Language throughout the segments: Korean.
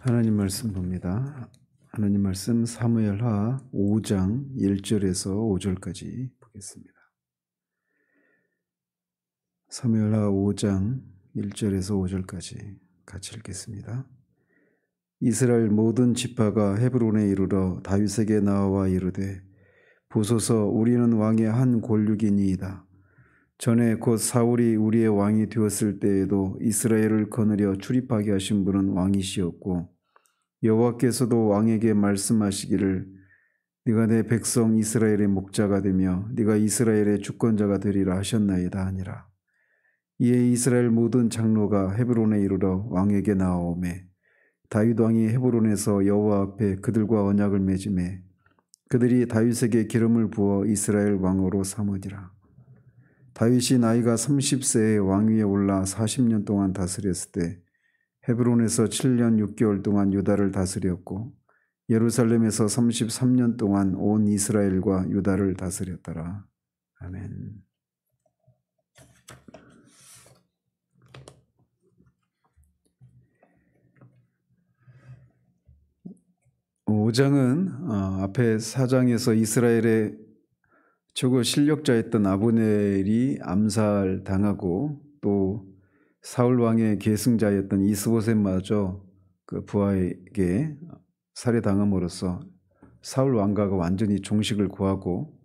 하나님 말씀 봅니다. 하나님 말씀 사무엘하 5장 1절에서 5절까지 보겠습니다. 사무엘하 5장 1절에서 5절까지 같이 읽겠습니다. 이스라엘 모든 지파가 헤브론에 이르러 다윗에게 나와 이르되 보소서 우리는 왕의 한 골육이니이다. 전에 곧 사울이 우리의 왕이 되었을 때에도 이스라엘을 거느려 출입하게 하신 분은 왕이시었고 여호와께서도 왕에게 말씀하시기를 네가 내 백성 이스라엘의 목자가 되며 네가 이스라엘의 주권자가 되리라 하셨나이다 하니라. 이에 이스라엘 모든 장로가 헤브론에 이르러 왕에게 나아오매 다윗 왕이 헤브론에서 여호와 앞에 그들과 언약을 맺으매 그들이 다윗에게 기름을 부어 이스라엘 왕으로 삼으니라. 다윗이 나이가 30세에 왕위에 올라 40년 동안 다스렸을 때 헤브론에서 7년 6개월 동안 유다를 다스렸고 예루살렘에서 33년 동안 온 이스라엘과 유다를 다스렸더라. 아멘. 5장은 앞에 4장에서 이스라엘의 최고 실력자였던 아브넬이 암살당하고 또 사울 왕의 계승자였던 이스보셋마저 그 부하에게 살해당함으로써 사울 왕가가 완전히 종식을 구하고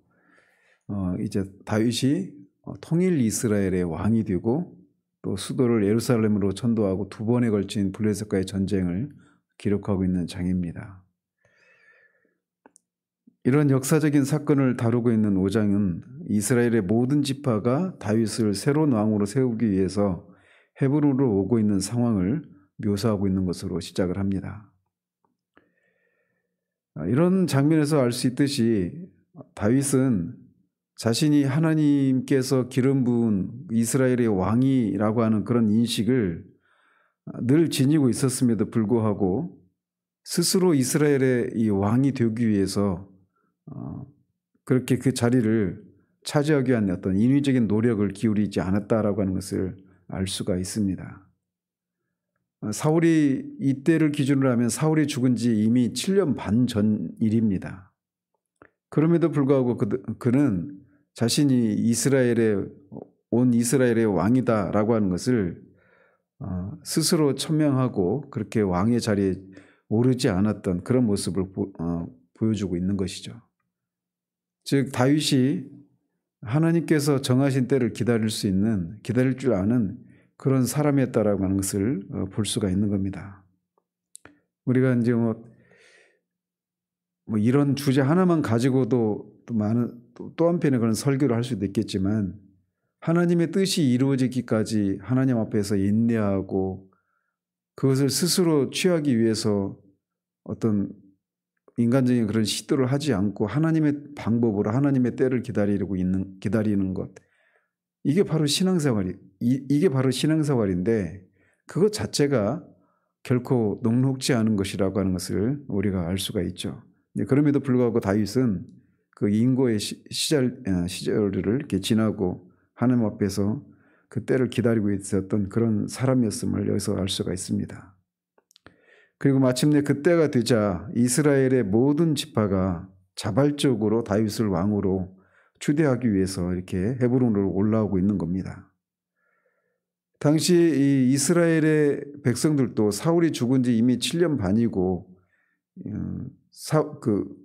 이제 다윗이 통일 이스라엘의 왕이 되고 또 수도를 예루살렘으로 천도하고 두 번에 걸친 블레셋과의 전쟁을 기록하고 있는 장입니다. 이런 역사적인 사건을 다루고 있는 5장은 이스라엘의 모든 지파가 다윗을 새로운 왕으로 세우기 위해서 헤브론으로 오고 있는 상황을 묘사하고 있는 것으로 시작을 합니다. 이런 장면에서 알 수 있듯이 다윗은 자신이 하나님께서 기름 부은 이스라엘의 왕이라고 하는 그런 인식을 늘 지니고 있었음에도 불구하고 스스로 이스라엘의 이 왕이 되기 위해서 그렇게 그 자리를 차지하기 위한 어떤 인위적인 노력을 기울이지 않았다라고 하는 것을 알 수가 있습니다. 사울이 이때를 기준으로 하면 사울이 죽은 지 이미 7년 반 전 일입니다. 그럼에도 불구하고 그는 자신이 온 이스라엘의 왕이다라고 하는 것을 스스로 천명하고 그렇게 왕의 자리에 오르지 않았던 그런 모습을 보여주고 있는 것이죠. 즉 다윗이 하나님께서 정하신 때를 기다릴 줄 아는 그런 사람이었다라고 하는 것을 볼 수가 있는 겁니다. 우리가 이제 뭐 이런 주제 하나만 가지고도 또 한편의 그런 설교를 할 수도 있겠지만 하나님의 뜻이 이루어지기까지 하나님 앞에서 인내하고 그것을 스스로 취하기 위해서 어떤 인간적인 그런 시도를 하지 않고 하나님의 방법으로 하나님의 때를 기다리는 것, 이게 바로 이게 바로 신앙생활인데 그것 자체가 결코 녹록지 않은 것이라고 하는 것을 우리가 알 수가 있죠. 그럼에도 불구하고 다윗은 그 인고의 시절을 이렇게 지나고 하나님 앞에서 그 때를 기다리고 있었던 그런 사람이었음을 여기서 알 수가 있습니다. 그리고 마침내 그때가 되자 이스라엘의 모든 지파가 자발적으로 다윗을 왕으로 추대하기 위해서 이렇게 헤브론으로 올라오고 있는 겁니다. 당시 이 이스라엘의 백성들도 사울이 죽은 지 이미 7년 반이고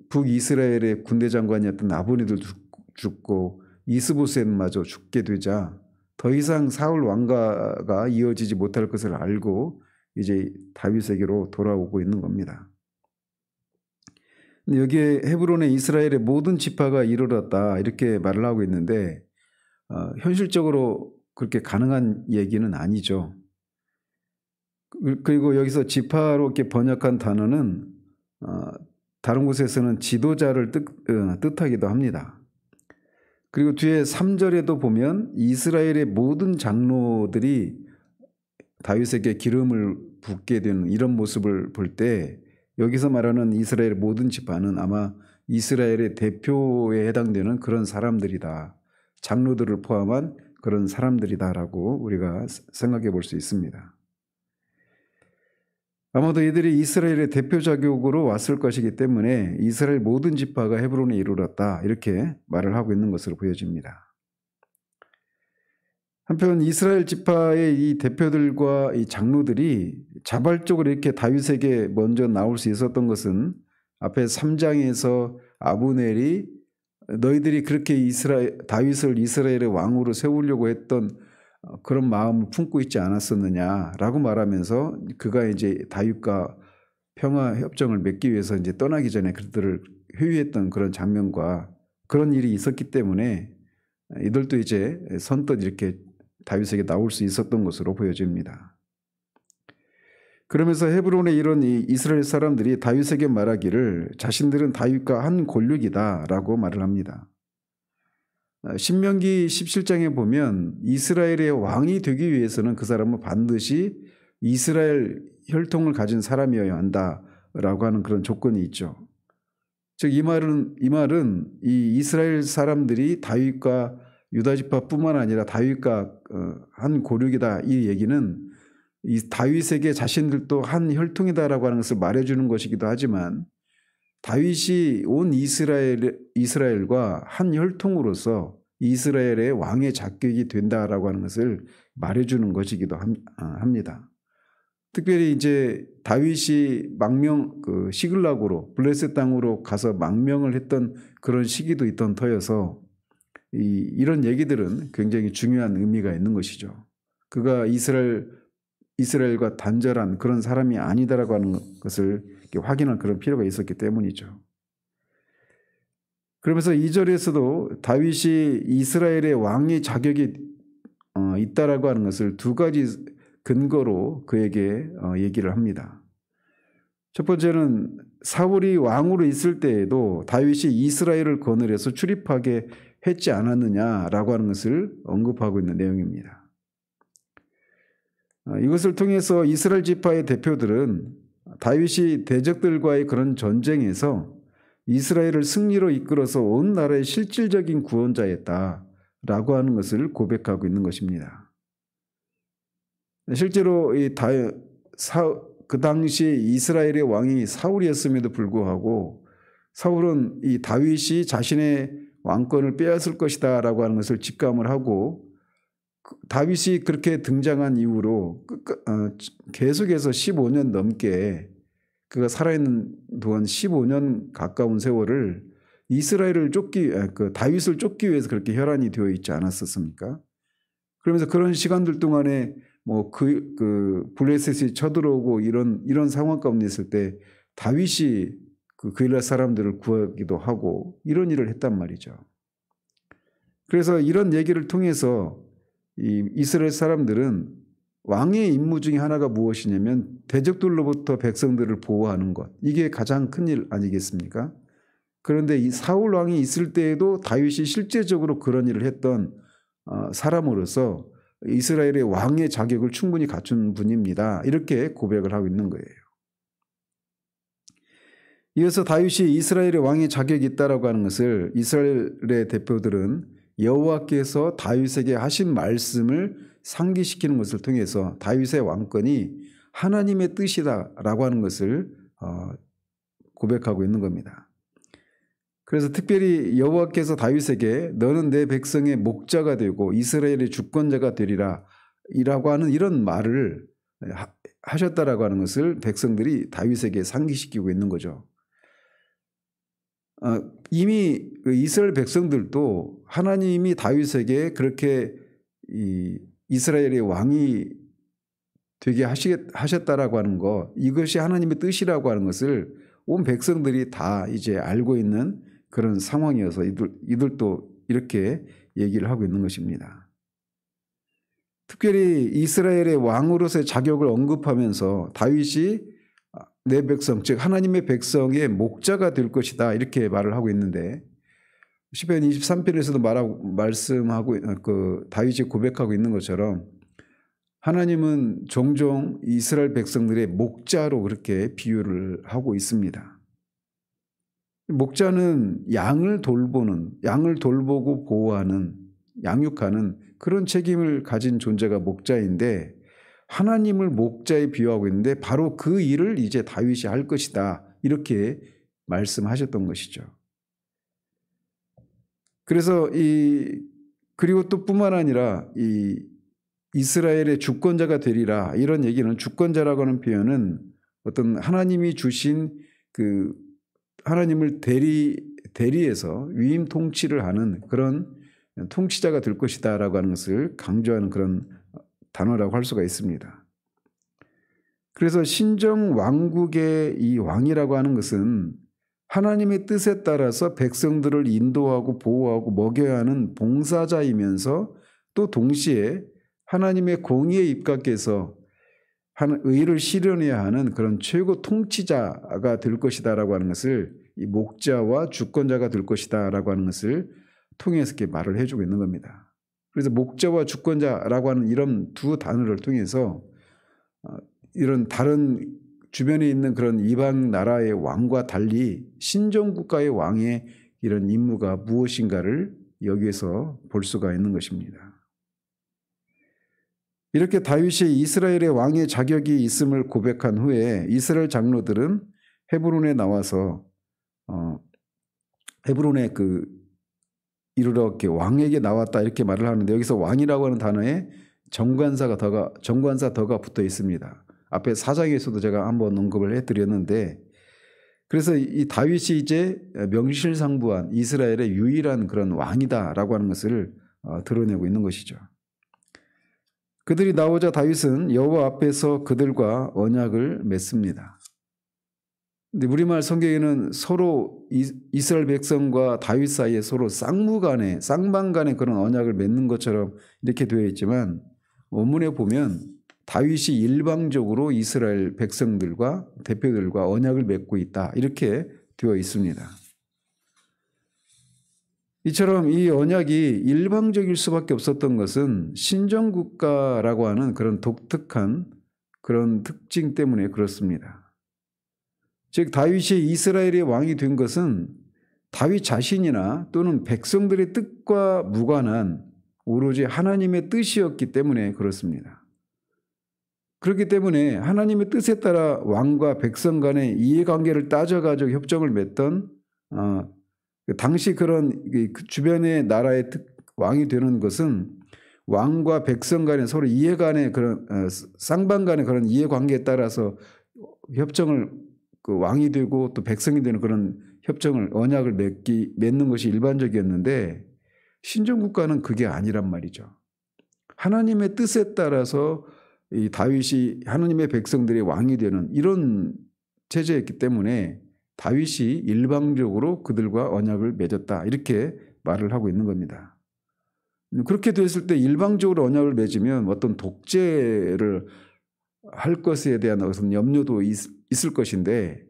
북이스라엘의 군대 장관이었던 아브넬도 죽고 이스보셋마저 죽게 되자 더 이상 사울 왕가가 이어지지 못할 것을 알고 이제 다윗에게로 돌아오고 있는 겁니다. 여기에 헤브론에 이스라엘의 모든 지파가 이르렀다 이렇게 말을 하고 있는데 현실적으로 그렇게 가능한 얘기는 아니죠. 그리고 여기서 지파로 이렇게 번역한 단어는 다른 곳에서는 지도자를 뜻하기도 합니다. 그리고 뒤에 3절에도 보면 이스라엘의 모든 장로들이 다윗에게 기름을 붓게 되는 이런 모습을 볼 때 여기서 말하는 이스라엘의 모든 지파는 아마 이스라엘의 대표에 해당되는 그런 사람들이다. 장로들을 포함한 그런 사람들이다라고 우리가 생각해 볼 수 있습니다. 아마도 이들이 이스라엘의 대표 자격으로 왔을 것이기 때문에 이스라엘 모든 지파가 헤브론에 이르렀다, 이렇게 말을 하고 있는 것으로 보여집니다. 한편 이스라엘 지파의 이 대표들과 이 장로들이 자발적으로 이렇게 다윗에게 먼저 나올 수 있었던 것은 앞에 3장에서 아브넬이 너희들이 그렇게 다윗을 이스라엘의 왕으로 세우려고 했던 그런 마음을 품고 있지 않았었느냐라고 말하면서 그가 이제 다윗과 평화 협정을 맺기 위해서 이제 떠나기 전에 그들을 회유했던 그런 장면과 그런 일이 있었기 때문에 이들도 이제 선뜻 이렇게 다윗에게 나올 수 있었던 것으로 보여집니다. 그러면서 헤브론에 이런 이스라엘 사람들이 다윗에게 말하기를 자신들은 다윗과 한 골육이다라고 말을 합니다. 신명기 17장에 보면 이스라엘의 왕이 되기 위해서는 그 사람은 반드시 이스라엘 혈통을 가진 사람이어야 한다라고 하는 그런 조건이 있죠. 즉 이 말은 이 이스라엘 사람들이 다윗과 유다 지파뿐만 아니라 다윗과 한 고륙이다, 이 얘기는 이 다윗에게 자신들도 한 혈통이다라고 하는 것을 말해주는 것이기도 하지만 다윗이 온 이스라엘과 한 혈통으로서 이스라엘의 왕의 자격이 된다라고 하는 것을 말해주는 것이기도 합니다. 특별히 이제 다윗이 시글락으로 블레셋 땅으로 가서 망명을 했던 그런 시기도 있던 터여서 이런 얘기들은 굉장히 중요한 의미가 있는 것이죠. 그가 이스라엘과 단절한 그런 사람이 아니다라고 하는 것을 확인할 그런 필요가 있었기 때문이죠. 그러면서 2절에서도 다윗이 이스라엘의 왕의 자격이 있다라고 하는 것을 두 가지 근거로 그에게 얘기를 합니다. 첫 번째는 사울이 왕으로 있을 때에도 다윗이 이스라엘을 거느려서 출입하게 했지 않았느냐라고 하는 것을 언급하고 있는 내용입니다. 이것을 통해서 이스라엘 지파의 대표들은 다윗이 대적들과의 그런 전쟁에서 이스라엘을 승리로 이끌어서 온 나라의 실질적인 구원자였다라고 하는 것을 고백하고 있는 것입니다. 실제로 그 당시 이스라엘의 왕이 사울이었음에도 불구하고 사울은 이 다윗이 자신의 왕권을 빼앗을 것이다 라고 하는 것을 직감을 하고 다윗이 그렇게 등장한 이후로 계속해서 15년 넘게 그가 살아있는 동안 15년 가까운 세월을 다윗을 쫓기 위해서 그렇게 혈안이 되어 있지 않았었습니까? 그러면서 그런 시간들 동안에 블레셋이 쳐들어오고 이런 상황 가운데 있을 때 다윗이 그일라 사람들을 구하기도 하고 이런 일을 했단 말이죠. 그래서 이런 얘기를 통해서 이스라엘 사람들은 왕의 임무 중에 하나가 무엇이냐면 대적들로부터 백성들을 보호하는 것, 이게 가장 큰 일 아니겠습니까? 그런데 이 사울 왕이 있을 때에도 다윗이 실제적으로 그런 일을 했던 사람으로서 이스라엘의 왕의 자격을 충분히 갖춘 분입니다. 이렇게 고백을 하고 있는 거예요. 이어서 다윗이 이스라엘의 왕의 자격이 있다라고 하는 것을 이스라엘의 대표들은 여호와께서 다윗에게 하신 말씀을 상기시키는 것을 통해서 다윗의 왕권이 하나님의 뜻이다라고 하는 것을 고백하고 있는 겁니다. 그래서 특별히 여호와께서 다윗에게 너는 내 백성의 목자가 되고 이스라엘의 주권자가 되리라 이라고 하는 이런 말을 하셨다라고 하는 것을 백성들이 다윗에게 상기시키고 있는 거죠. 이미 이스라엘 백성들도 하나님이 다윗에게 그렇게 이스라엘의 왕이 되게 하셨다라고 하는 것, 이것이 하나님의 뜻이라고 하는 것을 온 백성들이 다 이제 알고 있는 그런 상황이어서 이들도 이렇게 얘기를 하고 있는 것입니다. 특별히 이스라엘의 왕으로서의 자격을 언급하면서 다윗이 내 백성, 즉 하나님의 백성의 목자가 될 것이다 이렇게 말을 하고 있는데 시편 23편에서도 말씀하고 다윗이 고백하고 있는 것처럼 하나님은 종종 이스라엘 백성들의 목자로 그렇게 비유를 하고 있습니다. 목자는 양을 돌보고 보호하는, 양육하는 그런 책임을 가진 존재가 목자인데 하나님을 목자에 비유하고 있는데 바로 그 일을 이제 다윗이 할 것이다. 이렇게 말씀하셨던 것이죠. 그래서 그리고 또 뿐만 아니라 이스라엘의 주권자가 되리라, 이런 얘기는, 주권자라고 하는 표현은 어떤 하나님이 주신 그 하나님을 대리해서 위임 통치를 하는 그런 통치자가 될 것이다라고 하는 것을 강조하는 그런 단어라고 할 수가 있습니다. 그래서 신정 왕국의 이 왕이라고 하는 것은 하나님의 뜻에 따라서 백성들을 인도하고 보호하고 먹여야 하는 봉사자이면서 또 동시에 하나님의 공의에 입각해서 의를 실현해야 하는 그런 최고 통치자가 될 것이다라고 하는 것을, 이 목자와 주권자가 될 것이다라고 하는 것을 통해서 이렇게 말을 해주고 있는 겁니다. 그래서 목자와 주권자라고 하는 이런 두 단어를 통해서 이런 다른 주변에 있는 그런 이방 나라의 왕과 달리 신정국가의 왕의 이런 임무가 무엇인가를 여기에서 볼 수가 있는 것입니다. 이렇게 다윗이 이스라엘의 왕의 자격이 있음을 고백한 후에 이스라엘 장로들은 헤브론에 나와서 헤브론에 이르러 이렇게 왕에게 나왔다, 이렇게 말을 하는데, 여기서 왕이라고 하는 단어에 정관사 더가 붙어 있습니다. 앞에 4장에서도 제가 한번 언급을 해드렸는데, 그래서 이 다윗이 이제 명실상부한 이스라엘의 유일한 그런 왕이다라고 하는 것을 드러내고 있는 것이죠. 그들이 나오자 다윗은 여호와 앞에서 그들과 언약을 맺습니다. 근데 우리말 성경에는 서로 이스라엘 백성과 다윗 사이에 서로 쌍방간에 그런 언약을 맺는 것처럼 이렇게 되어 있지만, 원문에 보면 다윗이 일방적으로 이스라엘 백성들과 대표들과 언약을 맺고 있다, 이렇게 되어 있습니다. 이처럼 이 언약이 일방적일 수밖에 없었던 것은 신정국가라고 하는 그런 독특한 그런 특징 때문에 그렇습니다. 즉 다윗이 이스라엘의 왕이 된 것은 다윗 자신이나 또는 백성들의 뜻과 무관한 오로지 하나님의 뜻이었기 때문에 그렇습니다. 그렇기 때문에 하나님의 뜻에 따라 왕과 백성 간의 이해관계를 따져가지고 협정을 맺던 당시 그런 주변의 나라의 왕이 되는 것은 왕과 백성 간의 서로 이해간의 그런 쌍방 간의 그런 이해관계에 따라서 협정을 왕이 되고 또 백성이 되는 그런 협정을, 언약을 맺는 것이 일반적이었는데, 신정국가는 그게 아니란 말이죠. 하나님의 뜻에 따라서 이 다윗이 하나님의 백성들의 왕이 되는 이런 체제였기 때문에 다윗이 일방적으로 그들과 언약을 맺었다, 이렇게 말을 하고 있는 겁니다. 그렇게 됐을 때 일방적으로 언약을 맺으면 어떤 독재를 할 것에 대한 어떤 염려도 있을 것인데,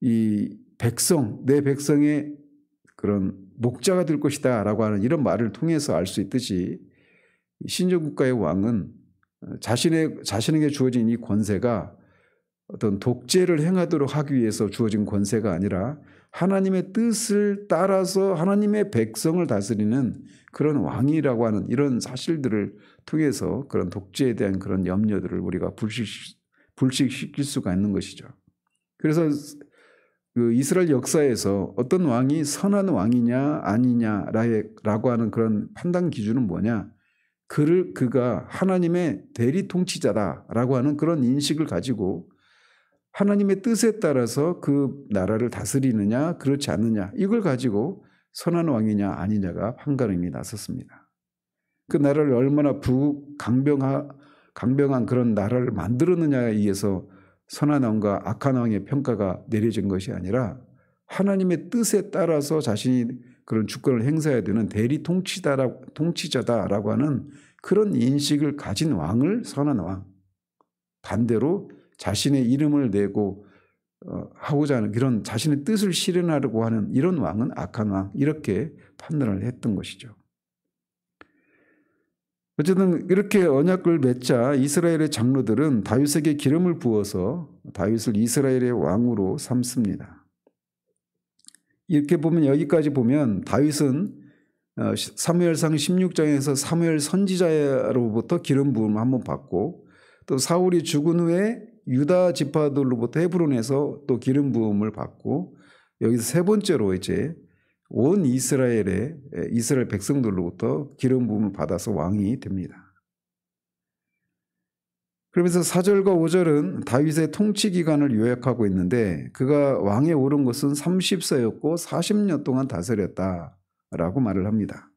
이 내 백성의 그런 목자가 될 것이다 라고 하는 이런 말을 통해서 알 수 있듯이, 신정국가의 왕은 자신에게 주어진 이 권세가 어떤 독재를 행하도록 하기 위해서 주어진 권세가 아니라 하나님의 뜻을 따라서 하나님의 백성을 다스리는 그런 왕이라고 하는 이런 사실들을 통해서 그런 독재에 대한 그런 염려들을 우리가 불식시킬 수가 있는 것이죠. 그래서 이스라엘 역사에서 어떤 왕이 선한 왕이냐 아니냐라고 하는 그런 판단 기준은 뭐냐? 그가 하나님의 대리 통치자다라고 하는 그런 인식을 가지고 하나님의 뜻에 따라서 그 나라를 다스리느냐 그렇지 않느냐, 이걸 가지고 선한 왕이냐 아니냐가 판가름이 났었습니다. 그 나라를 얼마나 강병한 그런 나라를 만들었느냐에 의해서 선한 왕과 악한 왕의 평가가 내려진 것이 아니라 하나님의 뜻에 따라서 자신이 그런 주권을 행사해야 되는 대리 통치자다라고 하는 그런 인식을 가진 왕을 선한 왕, 반대로 자신의 이름을 내고 하고자 하는 그런 자신의 뜻을 실현하려고 하는 이런 왕은 악한 왕, 이렇게 판단을 했던 것이죠. 어쨌든 이렇게 언약을 맺자 이스라엘의 장로들은 다윗에게 기름을 부어서 다윗을 이스라엘의 왕으로 삼습니다. 이렇게 보면, 여기까지 보면 다윗은 사무엘상 16장에서 사무엘 선지자로부터 기름 부음을 한번 받고, 또 사울이 죽은 후에 유다 지파들로부터 헤브론에서 또 기름 부음을 받고 여기서 세 번째로 이제 온 이스라엘 백성들로부터 기름 부음을 받아서 왕이 됩니다. 그러면서 4절과 5절은 다윗의 통치 기간을 요약하고 있는데 그가 왕에 오른 것은 30세였고 40년 동안 다스렸다라고 말을 합니다.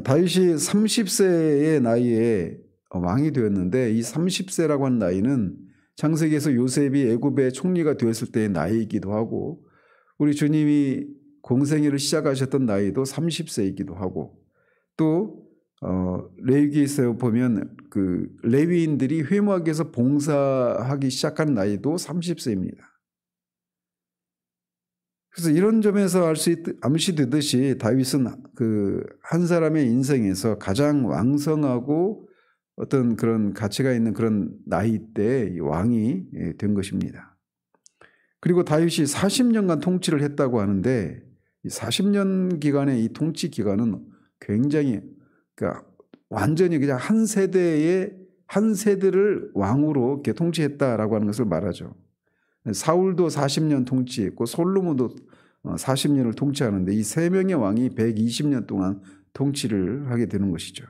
다윗이 30세의 나이에 왕이 되었는데 이 30세라고 하는 나이는 창세기에서 요셉이 애굽의 총리가 되었을 때의 나이이기도 하고 우리 주님이 공생애를 시작하셨던 나이도 30세이기도 하고 또 레위기에서 보면 그 레위인들이 회막에서 봉사하기 시작한 나이도 30세입니다. 그래서 이런 점에서 암시되듯이 다윗은 그 한 사람의 인생에서 가장 왕성하고 어떤 그런 가치가 있는 그런 나이 때 왕이 된 것입니다. 그리고 다윗이 40년간 통치를 했다고 하는데 이 40년 기간의 이 통치 기간은 굉장히 그러니까 완전히 그냥 한 세대를 왕으로 이렇게 통치했다라고 하는 것을 말하죠. 사울도 40년 통치했고 솔로몬도 40년을 통치하는데 이 세 명의 왕이 120년 동안 통치를 하게 되는 것이죠.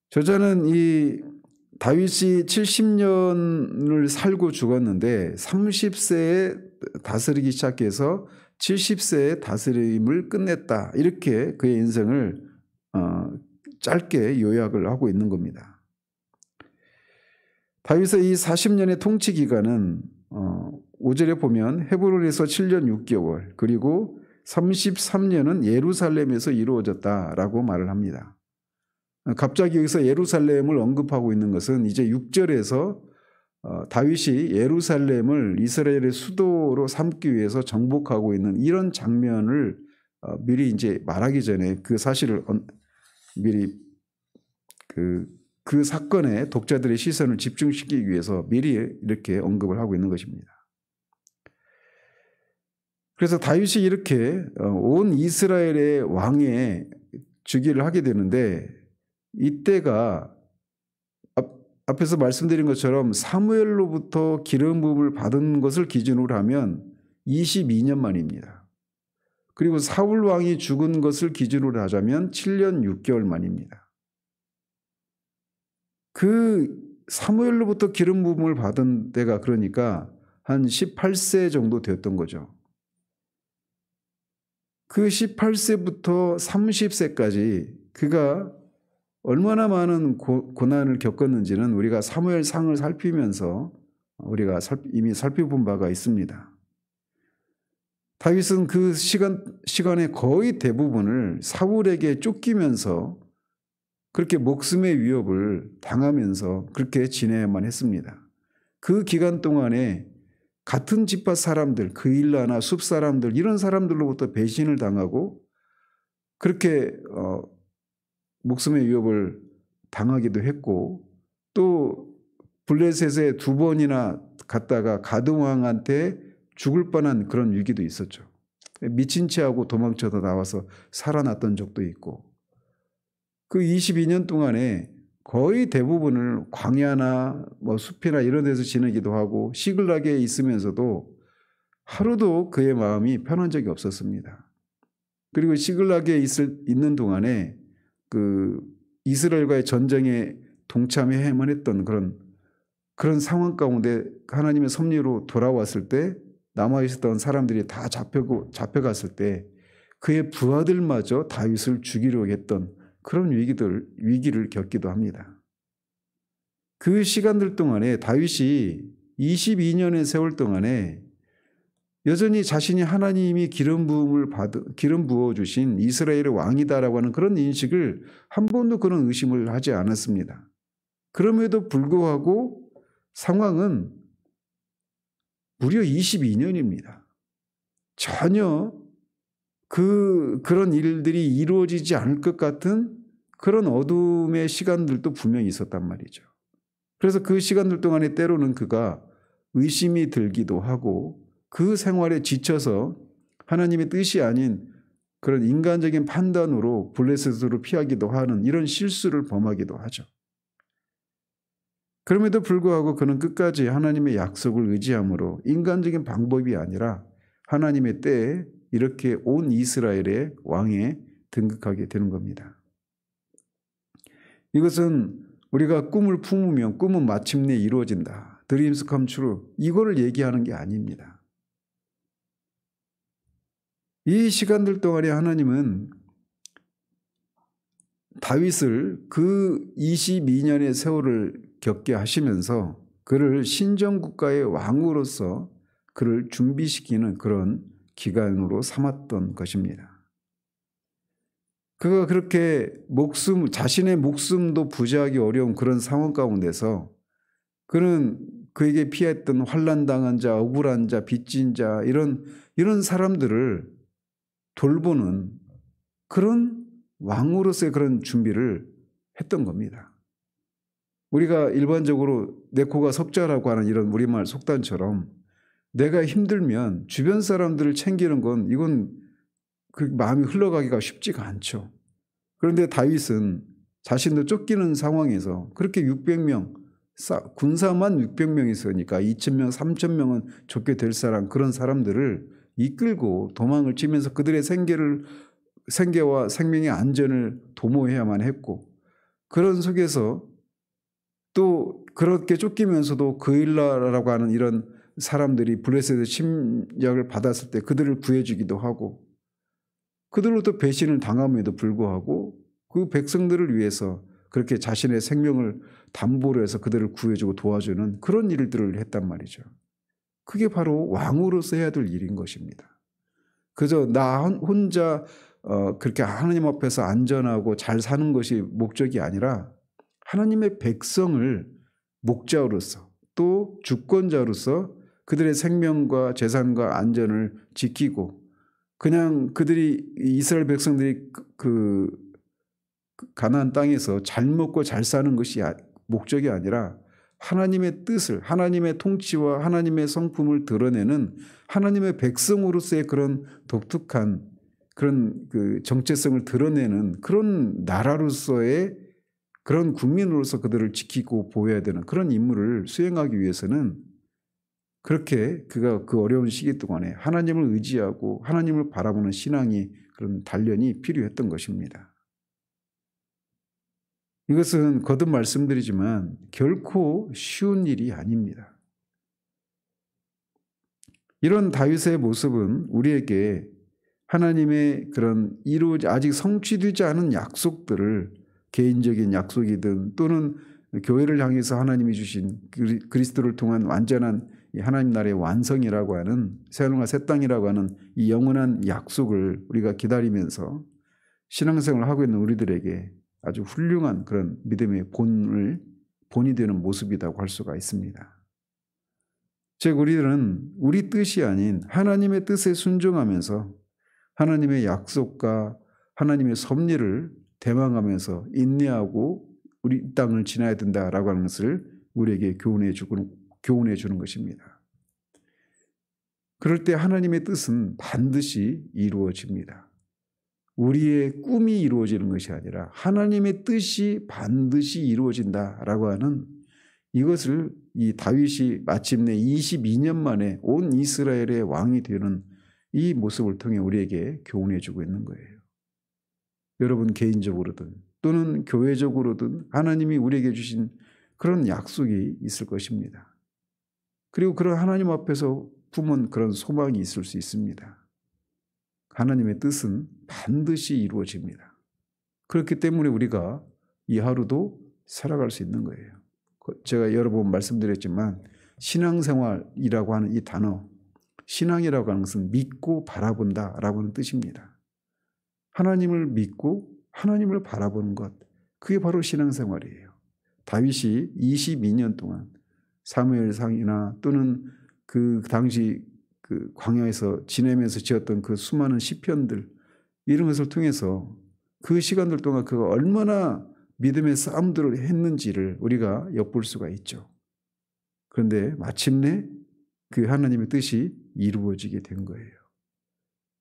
저자는 이 다윗이 70년을 살고 죽었는데 30세에 다스리기 시작해서 70세에 다스림을 끝냈다. 이렇게 그의 인생을 짧게 요약을 하고 있는 겁니다. 다윗의 이 40년의 통치 기간은 5절에 보면 헤브론에서 7년 6개월 그리고 33년은 예루살렘에서 이루어졌다라고 말을 합니다. 갑자기 여기서 예루살렘을 언급하고 있는 것은 이제 6절에서 다윗이 예루살렘을 이스라엘의 수도로 삼기 위해서 정복하고 있는 이런 장면을 미리 이제 말하기 전에 그 사실을 미리 그 사건에 독자들의 시선을 집중시키기 위해서 미리 이렇게 언급을 하고 있는 것입니다. 그래서 다윗이 이렇게 온 이스라엘의 왕의 즉위를 하게 되는데 이때가 앞에서 말씀드린 것처럼 사무엘로부터 기름 부음을 받은 것을 기준으로 하면 22년 만입니다. 그리고 사울 왕이 죽은 것을 기준으로 하자면 7년 6개월 만입니다. 그 사무엘로부터 기름 부음을 받은 때가 그러니까 한 18세 정도 되었던 거죠. 그 18세부터 30세까지 그가 얼마나 많은 고난을 겪었는지는 우리가 사무엘상을 살피면서 우리가 이미 살펴본 바가 있습니다. 다윗은 그 시간의 거의 대부분을 사울에게 쫓기면서 그렇게 목숨의 위협을 당하면서 그렇게 지내야만 했습니다. 그 기간 동안에 같은 지파 사람들, 그일라나 숲 사람들 이런 사람들로부터 배신을 당하고 그렇게 목숨의 위협을 당하기도 했고 또 블레셋에 2번이나 갔다가 가드왕한테 죽을 뻔한 그런 위기도 있었죠. 미친 체하고 도망쳐서 나와서 살아났던 적도 있고 그 22년 동안에 거의 대부분을 광야나 숲이나 이런 데서 지내기도 하고 시글락에 있으면서도 하루도 그의 마음이 편한 적이 없었습니다. 그리고 시글락에 있는 동안에 그 이스라엘과의 전쟁에 동참해야만 했던 그런 상황 가운데 하나님의 섭리로 돌아왔을 때 남아있었던 사람들이 다 잡혀갔을 때 그의 부하들마저 다윗을 죽이려고 했던 그런 위기를 겪기도 합니다. 그 시간들 동안에 다윗이 22년의 세월 동안에 여전히 자신이 하나님이 기름 부어주신 이스라엘의 왕이다라고 하는 그런 인식을 한 번도 그런 의심을 하지 않았습니다. 그럼에도 불구하고 상황은 무려 22년입니다. 전혀 그런 일들이 이루어지지 않을 것 같은 그런 어둠의 시간들도 분명히 있었단 말이죠. 그래서 그 시간들 동안에 때로는 그가 의심이 들기도 하고 그 생활에 지쳐서 하나님의 뜻이 아닌 그런 인간적인 판단으로 블레셋으로 피하기도 하는 이런 실수를 범하기도 하죠. 그럼에도 불구하고 그는 끝까지 하나님의 약속을 의지함으로 인간적인 방법이 아니라 하나님의 때에 이렇게 온 이스라엘의 왕에 등극하게 되는 겁니다. 이것은 우리가 꿈을 품으면 꿈은 마침내 이루어진다. Dreams come true. 이거를 얘기하는 게 아닙니다. 이 시간들 동안에 하나님은 다윗을 그 22년의 세월을 겪게 하시면서 그를 신정국가의 왕으로서 그를 준비시키는 그런 기간으로 삼았던 것입니다. 그가 그렇게 자신의 목숨도 부지하기 어려운 그런 상황 가운데서 그는 그에게 피했던 환난당한 자, 억울한 자, 빚진 자 이런 사람들을 돌보는 그런 왕으로서의 그런 준비를 했던 겁니다. 우리가 일반적으로 내 코가 석자라고 하는 이런 우리말 속단처럼 내가 힘들면 주변 사람들을 챙기는 건 이건 그 마음이 흘러가기가 쉽지가 않죠. 그런데 다윗은 자신도 쫓기는 상황에서 그렇게 600명, 군사만 600명 있으니까 2,000명, 3,000명은 쫓게 될 사람, 그런 사람들을 이끌고 도망을 치면서 그들의 생계와 생명의 안전을 도모해야만 했고, 그런 속에서 또 그렇게 쫓기면서도 그일라라고 하는 이런 사람들이 블레셋의 침략을 받았을 때 그들을 구해주기도 하고, 그들로부터 배신을 당함에도 불구하고 그 백성들을 위해서 그렇게 자신의 생명을 담보로 해서 그들을 구해주고 도와주는 그런 일들을 했단 말이죠. 그게 바로 왕으로서 해야 될 일인 것입니다. 그저 나 혼자 그렇게 하나님 앞에서 안전하고 잘 사는 것이 목적이 아니라 하나님의 백성을 목자로서 또 주권자로서 그들의 생명과 재산과 안전을 지키고, 그냥 그들이 이스라엘 백성들이 그 가나안 땅에서 잘 먹고 잘 사는 것이 목적이 아니라 하나님의 뜻을, 하나님의 통치와 하나님의 성품을 드러내는 하나님의 백성으로서의 그런 독특한 그런 그 정체성을 드러내는 그런 나라로서의 그런 국민으로서 그들을 지키고 보호해야 되는 그런 임무를 수행하기 위해서는 그렇게 그가 그 어려운 시기 동안에 하나님을 의지하고 하나님을 바라보는 신앙이, 그런 단련이 필요했던 것입니다. 이것은 거듭 말씀드리지만 결코 쉬운 일이 아닙니다. 이런 다윗의 모습은 우리에게 하나님의 그런 아직 성취되지 않은 약속들을, 개인적인 약속이든 또는 교회를 향해서 하나님이 주신 그리스도를 통한 완전한 하나님 나라의 완성이라고 하는, 새하늘과 새 땅이라고 하는 이 영원한 약속을 우리가 기다리면서 신앙생활을 하고 있는 우리들에게 아주 훌륭한 그런 믿음의 본이 되는 모습이라고 할 수가 있습니다. 즉 우리들은 우리 뜻이 아닌 하나님의 뜻에 순종하면서 하나님의 약속과 하나님의 섭리를 대망하면서 인내하고 우리 땅을 지나야 된다라고 하는 것을 우리에게 교훈해 주는 것입니다. 그럴 때 하나님의 뜻은 반드시 이루어집니다. 우리의 꿈이 이루어지는 것이 아니라 하나님의 뜻이 반드시 이루어진다라고 하는 이것을 이 다윗이 마침내 22년 만에 온 이스라엘의 왕이 되는 이 모습을 통해 우리에게 교훈해 주고 있는 거예요. 여러분 개인적으로든 또는 교회적으로든 하나님이 우리에게 주신 그런 약속이 있을 것입니다. 그리고 그런 하나님 앞에서 품은 그런 소망이 있을 수 있습니다. 하나님의 뜻은 반드시 이루어집니다. 그렇기 때문에 우리가 이 하루도 살아갈 수 있는 거예요. 제가 여러 번 말씀드렸지만 신앙생활이라고 하는 이 단어, 신앙이라고 하는 것은 믿고 바라본다라고 하는 뜻입니다. 하나님을 믿고 하나님을 바라보는 것, 그게 바로 신앙생활이에요. 다윗이 22년 동안 사무엘상이나 또는 그 당시 그 광야에서 지내면서 지었던 그 수많은 시편들, 이런 것을 통해서 그 시간들 동안 그가 얼마나 믿음의 싸움들을 했는지를 우리가 엿볼 수가 있죠. 그런데 마침내 그 하나님의 뜻이 이루어지게 된 거예요.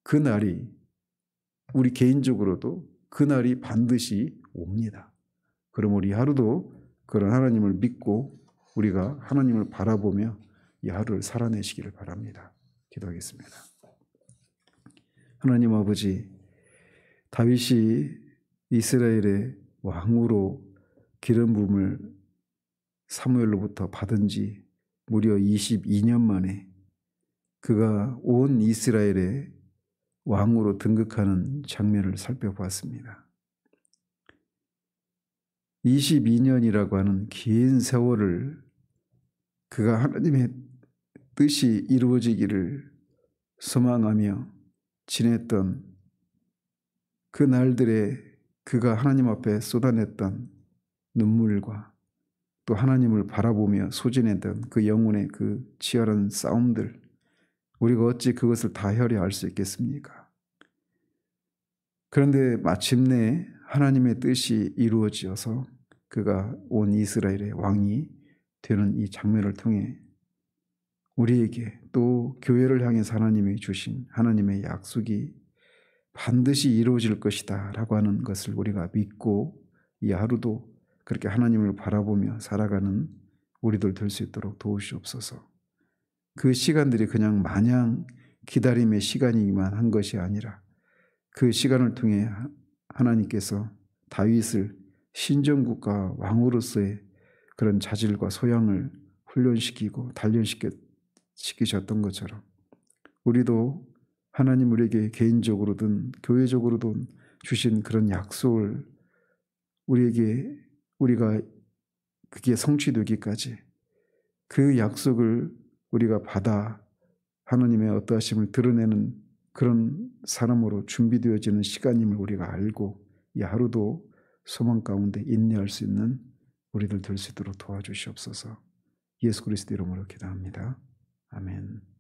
그 날이 우리 개인적으로도 그 날이 반드시 옵니다. 그럼 우리 하루도 그런 하나님을 믿고 우리가 하나님을 바라보며 이 하루를 살아내시기를 바랍니다. 기도하겠습니다. 하나님 아버지, 다윗이 이스라엘의 왕으로 기름 부음을 사무엘로부터 받은 지 무려 22년 만에 그가 온 이스라엘의 왕으로 등극하는 장면을 살펴보았습니다. 22년이라고 하는 긴 세월을 그가 하나님의 뜻이 이루어지기를 소망하며 지냈던 그 날들에 그가 하나님 앞에 쏟아냈던 눈물과 또 하나님을 바라보며 소진했던 그 영혼의 그 치열한 싸움들, 우리가 어찌 그것을 다 헤아려 알 수 있겠습니까? 그런데 마침내 하나님의 뜻이 이루어지어서 그가 온 이스라엘의 왕이 되는 이 장면을 통해 우리에게 또 교회를 향해서 하나님이 주신 하나님의 약속이 반드시 이루어질 것이다 라고 하는 것을 우리가 믿고 이 하루도 그렇게 하나님을 바라보며 살아가는 우리들 될 수 있도록 도우시옵소서. 그 시간들이 그냥 마냥 기다림의 시간이기만 한 것이 아니라 그 시간을 통해 하나님께서 다윗을 신정국가 왕으로서의 그런 자질과 소양을 훈련시키고 단련시키셨던 것처럼 우리도 하나님 우리에게 개인적으로든 교회적으로든 주신 그런 약속을 우리가 그게 성취되기까지 그 약속을 우리가 받아 하나님의 어떠하심을 드러내는 그런 사람으로 준비되어지는 시간임을 우리가 알고 이 하루도 소망 가운데 인내할 수 있는 우리들 될 수 있도록 도와주시옵소서. 예수 그리스도 이름으로 기도합니다. 아멘.